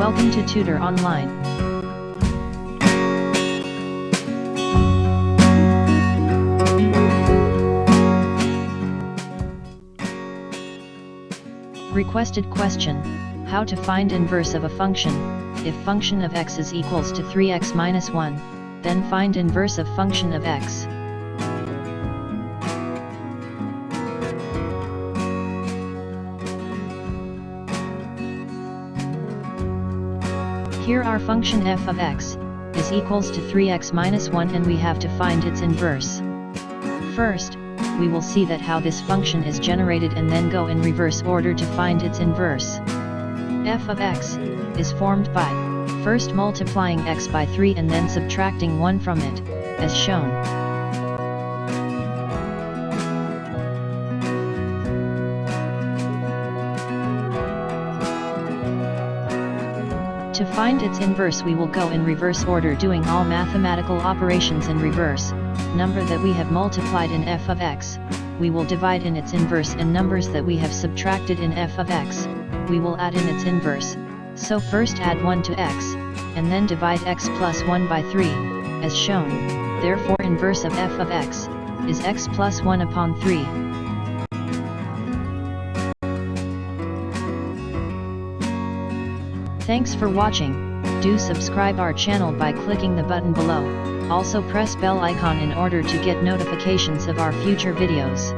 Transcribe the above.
Welcome to Tutor Online. Requested question: how to find inverse of a function. If function of x is equals to 3x minus 1, then find inverse of function of x. Here our function f of x is equals to 3x minus 1 and we have to find its inverse. First, we will see that how this function is generated and then go in reverse order to find its inverse. F of x is formed by first multiplying x by 3 and then subtracting 1 from it, as shown. To find its inverse we will go in reverse order doing all mathematical operations in reverse. Number that we have multiplied in f of x, we will divide in its inverse, and numbers that we have subtracted in f of x, we will add in its inverse. So first add 1 to x, and then divide x plus 1 by 3, as shown. Therefore inverse of f of x is x plus 1 upon 3. Thanks for watching. Do subscribe our channel by clicking the button below. Also press bell icon in order to get notifications of our future videos.